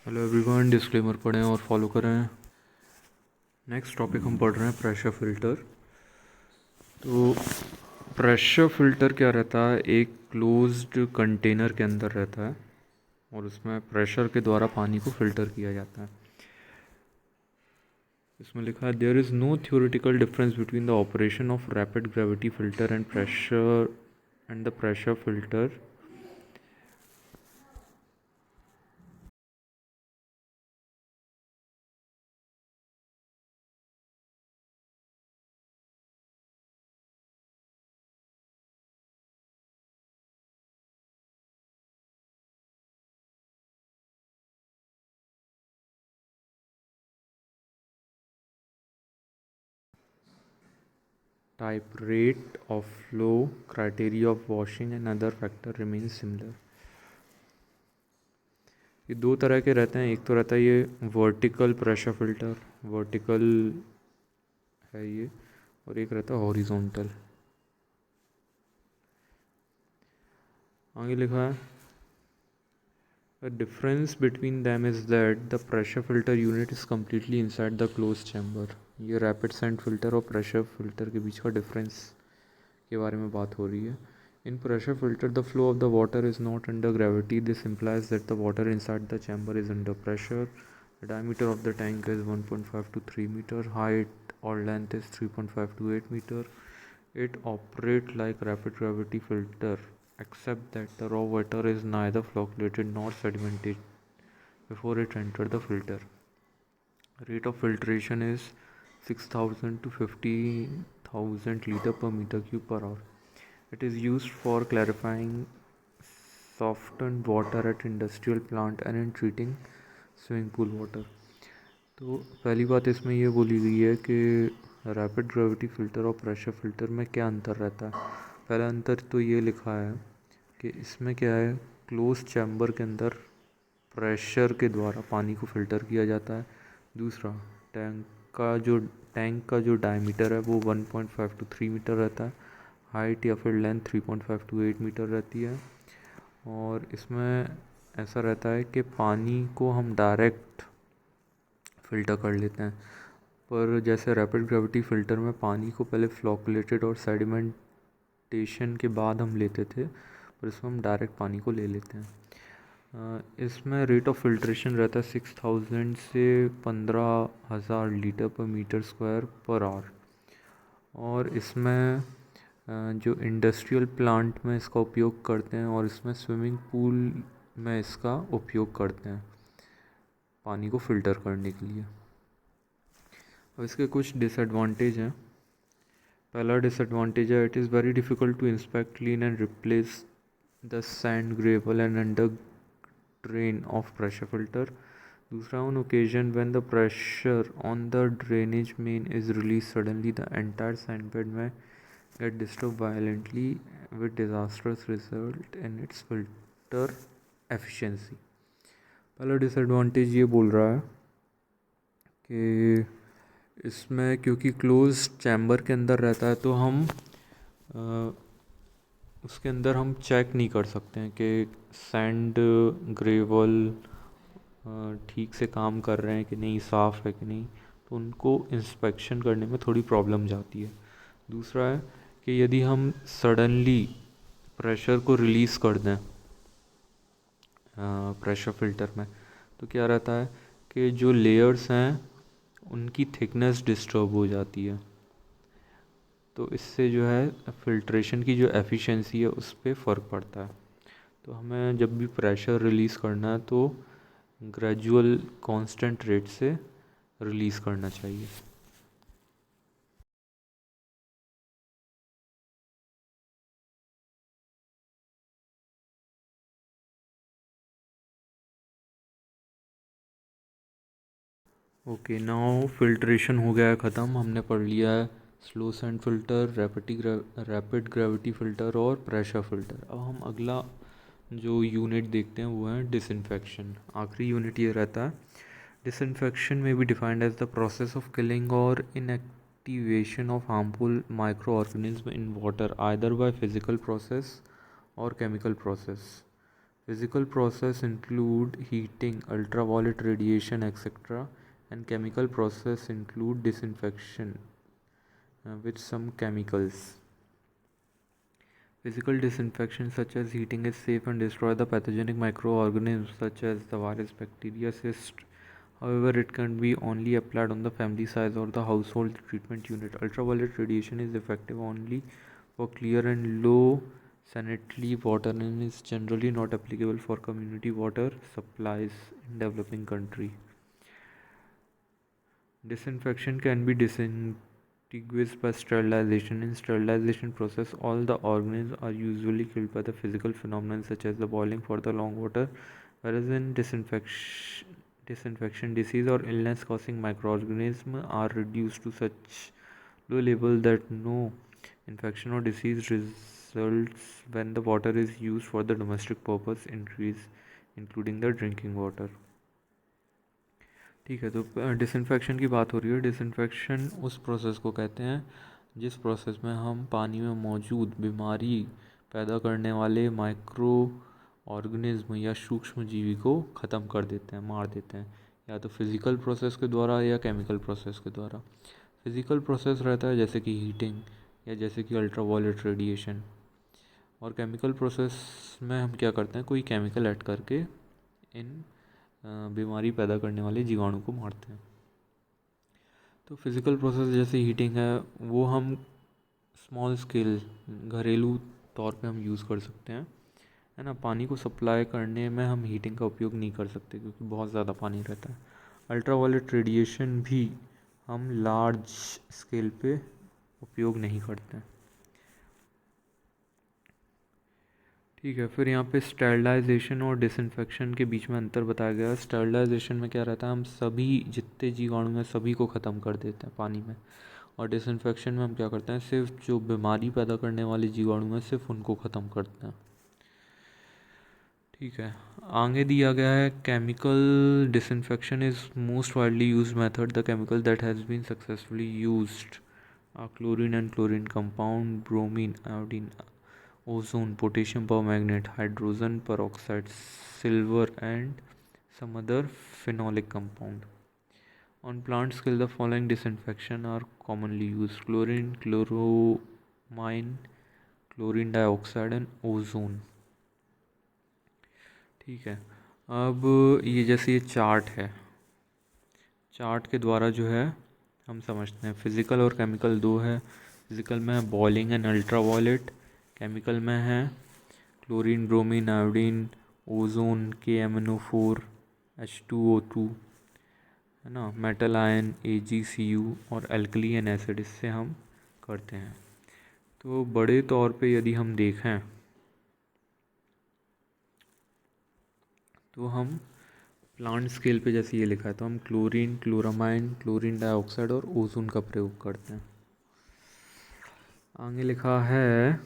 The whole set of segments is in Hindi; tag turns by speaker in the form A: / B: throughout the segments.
A: हेलो एवरीवन, डिस्क्लेमर पढ़ें और फॉलो करें। नेक्स्ट टॉपिक हम पढ़ रहे हैं प्रेशर फ़िल्टर। तो प्रेशर फ़िल्टर क्या रहता है, एक क्लोज्ड कंटेनर के अंदर रहता है और उसमें प्रेशर के द्वारा पानी को फ़िल्टर किया जाता है। इसमें लिखा है there is no theoretical difference between the operation of rapid gravity filter and the pressure filter. Type, rate of flow, criteria of washing and other factor remains similar। ये दो तरह के रहते हैं, एक तो रहता है ये वर्टिकल प्रेशर फ़िल्टर, वर्टिकल है ये, और एक रहता है हॉरिजॉन्टल। आगे लिखा है The difference between them is that the pressure filter unit is completely inside the closed chamber। ये रैपिड सैंड फिल्टर और प्रेशर फिल्टर के बीच का डिफरेंस के बारे में बात हो रही है। In pressure filter, the flow of the water is not under gravity. This implies that the water inside the chamber is under pressure. The diameter of the tank is 1.5 to 3 meter. Height or length is 3.5 to 8 meter. It operates like rapid gravity filter, except that the raw water is neither flocculated nor sedimented before it enters the filter. Rate of filtration is 6,000 to 50,000 liter per meter cube per hour. It is used for clarifying softened water at industrial plant and in treating swimming pool water. तो पहली बात इसमें ये बोली गई है कि रैपिड ग्रेविटी फ़िल्टर और प्रेशर फ़िल्टर में क्या अंतर रहता है। पहला अंतर तो ये लिखा है कि इसमें क्या है, क्लोज चैम्बर के अंदर प्रेशर के द्वारा पानी को फ़िल्टर किया जाता है। दूसरा, टैंक का जो डायमीटर है वो 1.5 टू 3 मीटर रहता है। हाइट या फिर लेंथ 3.5 टू 8 मीटर रहती है। और इसमें ऐसा रहता है कि पानी को हम डायरेक्ट फ़िल्टर कर लेते हैं, पर जैसे रैपिड ग्रेविटी फ़िल्टर में पानी को पहले फ्लोकुलेटेड और सेडिमेंटेशन के बाद हम लेते थे, पर इसमें हम डायरेक्ट पानी को ले लेते हैं। इसमें रेट ऑफ फिल्ट्रेशन रहता है 6,000 से 15,000 लीटर पर मीटर स्क्वायर पर आवर। और इसमें जो इंडस्ट्रियल प्लांट में इसका उपयोग करते हैं और इसमें स्विमिंग पूल में इसका उपयोग करते हैं पानी को फ़िल्टर करने के लिए। अब इसके कुछ डिसएडवांटेज हैं। पहला डिसएडवांटेज है, it is very difficult to inspect, clean and replace the sand, gravel and under drain of pressure filter. दूसरा, on occasion when the pressure on the drainage main is release suddenly, the entire sand bed में get disturbed violently with disastrous result in its filter efficiency। पहला डिसएडवांटेज ये बोल रहा है कि इसमें क्योंकि क्लोज चैम्बर के अंदर रहता है तो हम उसके अंदर हम चेक नहीं कर सकते हैं कि सैंड, ग्रेवल ठीक से काम कर रहे हैं कि नहीं, साफ़ है कि नहीं, तो उनको इंस्पेक्शन करने में थोड़ी प्रॉब्लम जाती है। दूसरा है कि यदि हम सडनली प्रेशर को रिलीज़ कर दें प्रेशर फ़िल्टर में, तो क्या रहता है कि जो लेयर्स हैं उनकी थिकनेस डिस्टर्ब हो जाती है, तो इससे जो है फ़िल्ट्रेशन की जो एफिशिएंसी है उस पर फ़र्क पड़ता है। तो हमें जब भी प्रेशर रिलीज़ करना है तो ग्रेजुअल कांस्टेंट रेट से रिलीज़ करना चाहिए। ओके, नाउ फिल्ट्रेशन हो गया है ख़त्म। हमने पढ़ लिया है slow sand filter, rapid gravity filter और प्रेशर फ़िल्टर। अब हम अगला जो यूनिट देखते हैं वो है डिसइंफेक्शन। आखिरी यूनिट ये रहता है, डिसइंफेक्शन में be defined as the process of killing और inactivation of harmful microorganism in water either by physical process और chemical process. Physical process include heating, ultraviolet radiation, etc. And chemical process include disinfection with some chemicals. Physical disinfection such as heating is safe and destroy the pathogenic microorganisms such as the virus, bacteria, cyst. However, it can be only applied on the family size or the household treatment unit. Ultraviolet radiation is effective only for clear and low sanitary water and is generally not applicable for community water supplies in developing country. Disinfection can be distinguished by sterilization. In sterilization process, all the organisms are usually killed by the physical phenomenon such as the boiling for the long water, whereas in disinfection disease or illness causing microorganisms are reduced to such low level that no infection or disease results when the water is used for the domestic purpose increase including the drinking water. ठीक है, तो डिसइंफेक्शन की बात हो रही है। डिसइंफेक्शन उस प्रोसेस को कहते हैं जिस प्रोसेस में हम पानी में मौजूद बीमारी पैदा करने वाले माइक्रो ऑर्गेनिज्म या सूक्ष्म जीवी को ख़त्म कर देते हैं, मार देते हैं, या तो फिज़िकल प्रोसेस के द्वारा या केमिकल प्रोसेस के द्वारा। फिज़िकल प्रोसेस रहता है जैसे कि हीटिंग या जैसे कि अल्ट्रावायलेट रेडिएशन, और केमिकल प्रोसेस में हम क्या करते हैं, कोई केमिकल ऐड करके इन बीमारी पैदा करने वाले जीवाणु को मारते हैं। तो फिज़िकल प्रोसेस जैसे हीटिंग है वो हम स्मॉल स्केल घरेलू तौर पे हम यूज़ कर सकते हैं, है ना। पानी को सप्लाई करने में हम हीटिंग का उपयोग नहीं कर सकते क्योंकि बहुत ज़्यादा पानी रहता है। अल्ट्रावायलेट रेडिएशन भी हम लार्ज स्केल पे उपयोग नहीं करते हैं। ठीक है, फिर यहाँ पे स्टेरिलाइजेशन और डिसइंफेक्शन के बीच में अंतर बताया गया है। स्टेरिलाइजेशन में क्या रहता है, हम सभी जितने जीवाणु हैं सभी को ख़त्म कर देते हैं पानी में, और डिसइंफेक्शन में हम क्या करते हैं, सिर्फ जो बीमारी पैदा करने वाले जीवाणु हैं सिर्फ उनको ख़त्म करते हैं। ठीक है, आगे दिया गया है chemical disinfection is most widely use method. The chemical that has been successfully used chlorine and chlorine compound, bromine, iodine, ozone, potassium permanganate, hydrogen peroxide, silver and some other phenolic compound. On plant scale, the following disinfection are commonly used: chlorine, chloramine, chlorine dioxide and ozone. ठीक है, अब ये जैसे ये चार्ट है, चार्ट के द्वारा जो है हम समझते हैं। फिज़िकल और केमिकल दो है। फिज़िकल में है बॉइलिंग एंड अल्ट्रावायलेट, केमिकल में है chlorine, bromine, iodine, ozone, KMnO4, H2O2, है ना, मेटल आयन, AgCu और एल्कलीन एसिड, इससे हम करते हैं। तो बड़े तौर पे यदि हम देखें तो हम प्लांट स्केल पे जैसे ये लिखा है तो हम क्लोरीन, क्लोरामाइन, क्लोरीन डाइऑक्साइड और ओजोन का प्रयोग करते हैं। आगे लिखा है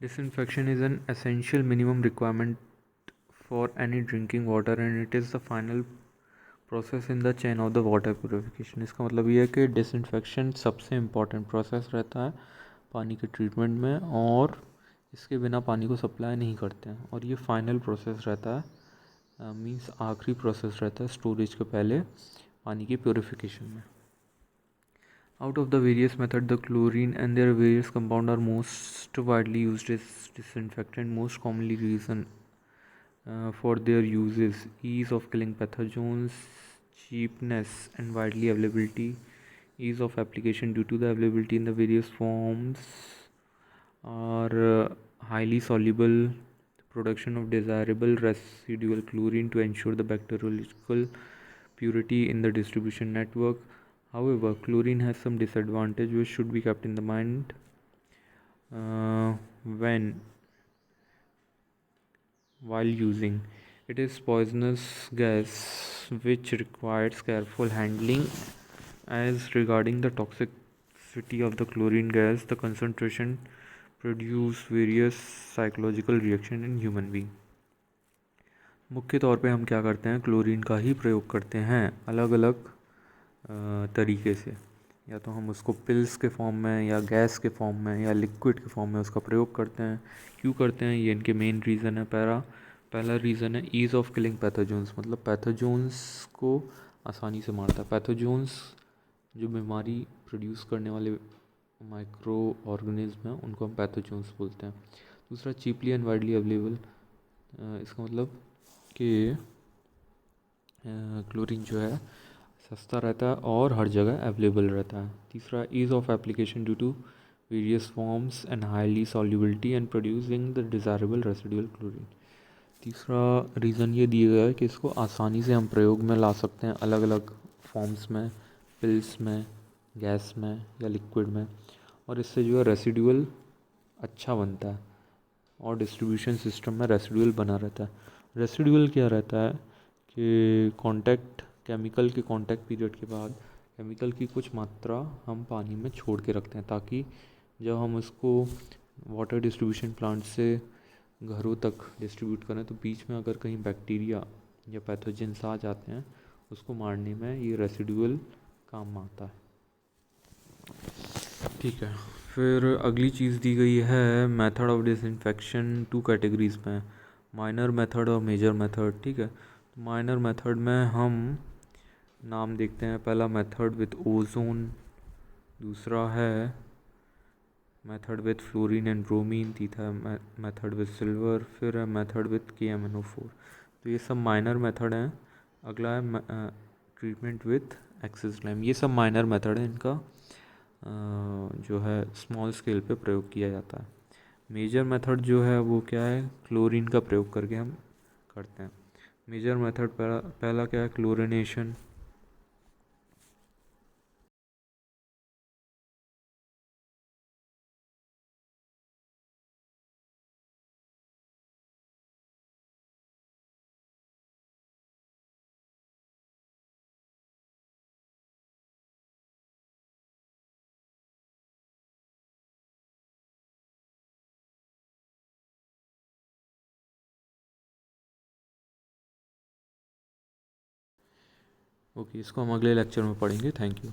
A: disinfection is an essential minimum requirement for any drinking water and it is the final process in the chain of the water purification। इसका मतलब ये है कि डिसइंफेक्शन सबसे इम्पॉर्टेंट प्रोसेस रहता है पानी के ट्रीटमेंट में, और इसके बिना पानी को सप्लाई नहीं करते हैं, और ये फाइनल प्रोसेस रहता है, मीन्स आखिरी प्रोसेस रहता है स्टोरेज के पहले पानी की प्योरीफिकेशन में। Out of the various methods, the chlorine and their various compounds are most widely used as disinfectant. Most commonly reason for their use is ease of killing pathogens, cheapness and widely availability. Ease of application due to the availability in the various forms are highly soluble. Production of desirable residual chlorine to ensure the bacteriological purity in the distribution network. However, chlorine has some disadvantage which should be kept in the mind while using. It is poisonous gas which requires careful handling. As regarding the toxicity of the chlorine gas, the concentration produce various psychological reaction in human being. मुख्य तौर पे हम क्या करते हैं, क्लोरीन का ही प्रयोग करते हैं अलग अलग तरीके से। या तो हम उसको पिल्स के फॉर्म में या गैस के फॉर्म में या लिक्विड के फॉर्म में उसका प्रयोग करते हैं। क्यों करते हैं, ये इनके मेन रीज़न है। पहला रीज़न है ईज़ ऑफ किलिंग पैथोजोन्स, मतलब पैथोजोन्स को आसानी से मारता है। पैथोजोन्स जो बीमारी प्रोड्यूस करने वाले माइक्रो ऑर्गेनिज्म हैं उनको हम पैथोजोन्स बोलते हैं। दूसरा चीपली एंड वाइडली अवेलेबल, इसका मतलब कि क्लोरीन जो है सस्ता रहता है और हर जगह अवेलेबल रहता है। तीसरा ease of application due to various forms and highly solubility and producing the desirable residual chlorine. तीसरा रीज़न ये दिया गया है कि इसको आसानी से हम प्रयोग में ला सकते हैं अलग अलग फॉर्म्स में, पिल्स में, गैस में या लिक्विड में, और इससे जो है रेसिडुअल अच्छा बनता है और डिस्ट्रीब्यूशन सिस्टम में रेसिडुअल बना रहता है। रेसिडुअल क्या रहता है कि केमिकल के कांटेक्ट पीरियड के बाद केमिकल की कुछ मात्रा हम पानी में छोड़ के रखते हैं, ताकि जब हम उसको वाटर डिस्ट्रीब्यूशन प्लांट से घरों तक डिस्ट्रीब्यूट करें तो बीच में अगर कहीं बैक्टीरिया या पैथोजेंस आ जाते हैं उसको मारने में ये रेसिडुअल काम आता है। ठीक है, फिर अगली चीज़ दी गई है मेथड ऑफ डिसइंफेक्शन। 2 कैटेगरीज में, माइनर मेथड और मेजर मेथड। ठीक है, माइनर मेथड में हम नाम देखते हैं। पहला मेथड विथ ओजोन, दूसरा है method with fluorine and bromine, तीसरा मेथड विथ सिल्वर, फिर है मेथड विथ KMnO4। तो ये सब माइनर मेथड हैं। अगला है ट्रीटमेंट विथ एक्सिस लाइम। ये सब माइनर मेथड है, इनका जो है स्मॉल स्केल पे प्रयोग किया जाता है। मेजर मेथड जो है वो क्या है, क्लोरीन का प्रयोग करके हम करते हैं। मेजर मेथड पहला क्या है, क्लोरिनेशन। ओके, इसको हम अगले लेक्चर में पढ़ेंगे। Thank you.